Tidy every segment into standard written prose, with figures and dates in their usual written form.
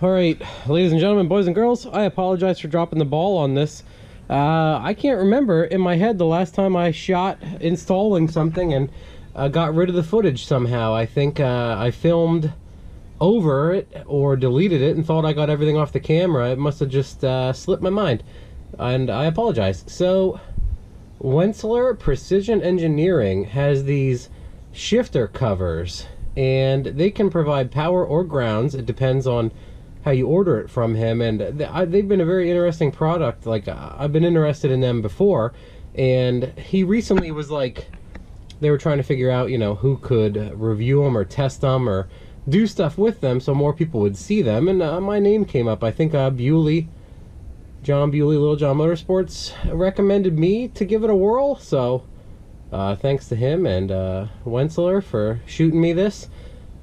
Alright, ladies and gentlemen, boys and girls, I apologize for dropping the ball on this. I can't remember in my head the last time I shot installing something and got rid of the footage somehow. I think I filmed over it or deleted it and thought I got everything off the camera. It must have just slipped my mind, and I apologize. So, Wentzler Precision Engineering has these shifter covers, and they can provide power or grounds. It depends on how you order it from him, and they've been a very interesting product. Like, I've been interested in them before, and he recently was like, they were trying to figure out, you know, who could review them or test them or do stuff with them so more people would see them, and my name came up. I think Bewley, John Bewley, Little John Motorsports, recommended me to give it a whirl, so thanks to him and Wentzler for shooting me this.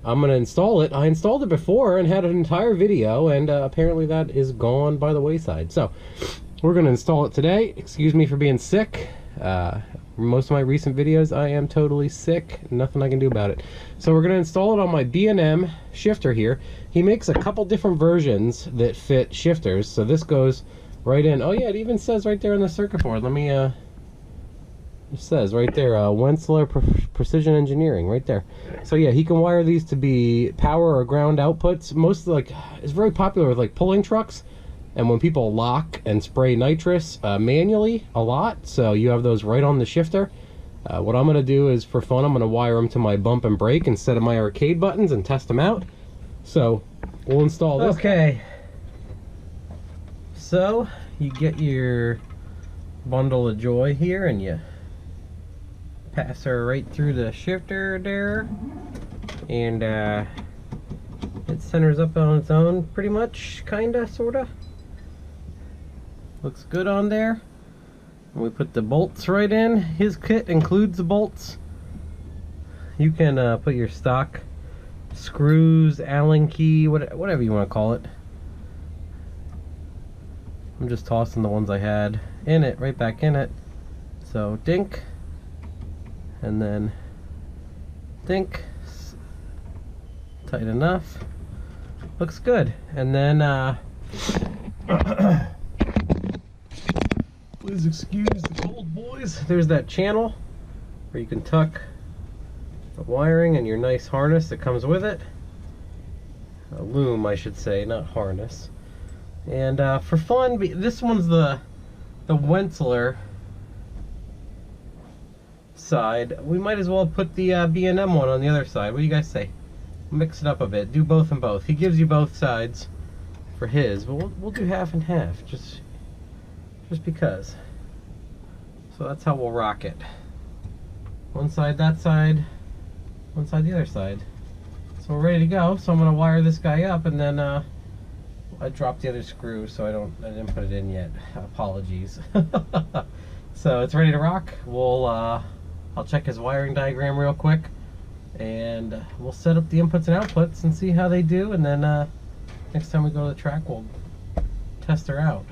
I'm going to install it. I installed it before and had an entire video, and apparently that is gone by the wayside. So, we're going to install it today. Excuse me for being sick. Most of my recent videos, I am totally sick. Nothing I can do about it. So we're going to install it on my B&M shifter here. He makes a couple different versions that fit shifters. So this goes right in. Oh yeah, it even says right there on the circuit board. Let me, it says right there, Wentzler Precision Engineering, right there. So yeah, he can wire these to be power or ground outputs. Most, like, it's very popular with like pulling trucks, and when people lock and spray nitrous manually a lot, so you have those right on the shifter. What I'm gonna do is, for fun, I'm gonna wire them to my bump and brake instead of my arcade buttons and test them out. So we'll install this. Okay, so you get your bundle of joy here and you pass her right through the shifter there, and it centers up on its own pretty much, kinda, sorta. Looks good on there. And we put the bolts right in. His kit includes the bolts. You can put your stock screws, Allen key, whatever you want to call it. I'm just tossing the ones I had in it right back in it. So dink, and then dink, tight enough, looks good. And then please excuse the cold, boys. There's that channel where you can tuck the wiring and your nice harness that comes with it, a loom I should say, not harness. And for fun, this one's the Wentzler side. We might as well put the B&M one on the other side. What do you guys say? Mix it up a bit. Do both and both. He gives you both sides for his, but we'll do half and half, just because. So that's how we'll rock it. One side that side, one side the other side. So we're ready to go. So I'm gonna wire this guy up, and then I dropped the other screw, so I didn't put it in yet. Apologies. So it's ready to rock. We'll I'll check his wiring diagram real quick, and we'll set up the inputs and outputs and see how they do, and then next time we go to the track we'll test her out.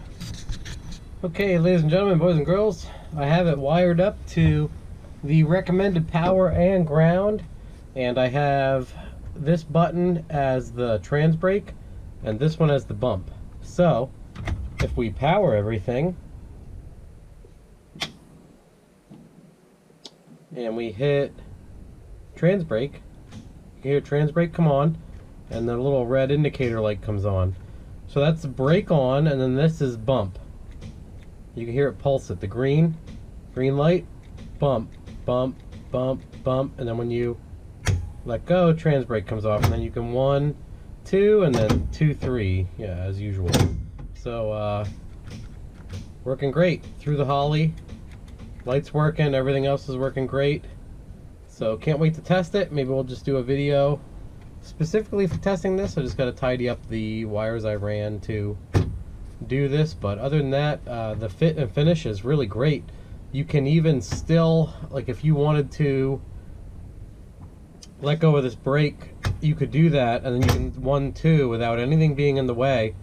Okay, ladies and gentlemen, boys and girls, I have it wired up to the recommended power and ground, and I have this button as the trans brake and this one as the bump. So if we power everything and we hit trans brake, you hear trans brake come on, and the little red indicator light comes on. So that's brake on, and then this is bump. You can hear it pulse at the green light, bump, bump, bump, bump, and then when you let go, trans brake comes off, and then you can 1, 2, and then 2, 3, yeah, as usual. So working great through the holly. Lights working, everything else is working great. So can't wait to test it. Maybe we'll just do a video specifically for testing this. I just got to tidy up the wires I ran to do this, but other than that, the fit and finish is really great. You can even still, like, if you wanted to let go of this brake, you could do that, and then you can 1, 2 without anything being in the way,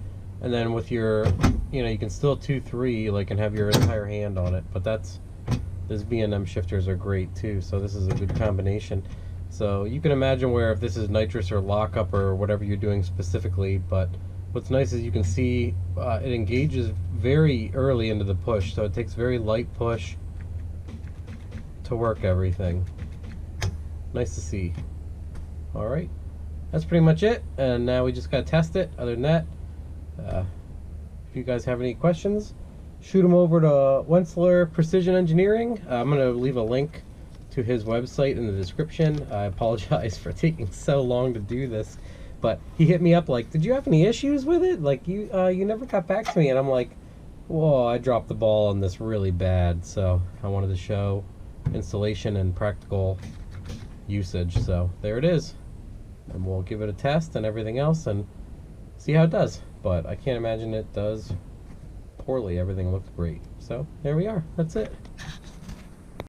and then with your, you know, you can still 2, 3, like, and have your entire hand on it. But this B&M shifters are great too, so this is a good combination. So you can imagine where if this is nitrous or lockup or whatever you're doing specifically, but What's nice is you can see it engages very early into the push, so it takes very light push to work everything. Nice to see. Alright, that's pretty much it, and now we just gotta test it. Other than that, if you guys have any questions, shoot them over to Wentzler Precision Engineering. I'm gonna leave a link to his website in the description. I apologize for taking so long to do this, but he hit me up like, did you have any issues with it? Like, you never got back to me. And I'm like, whoa, I dropped the ball on this really bad. So I wanted to show installation and practical usage. So there it is, and we'll give it a test and everything else and see how it does. But I can't imagine it does poorly. Everything looks great. So there we are. That's it.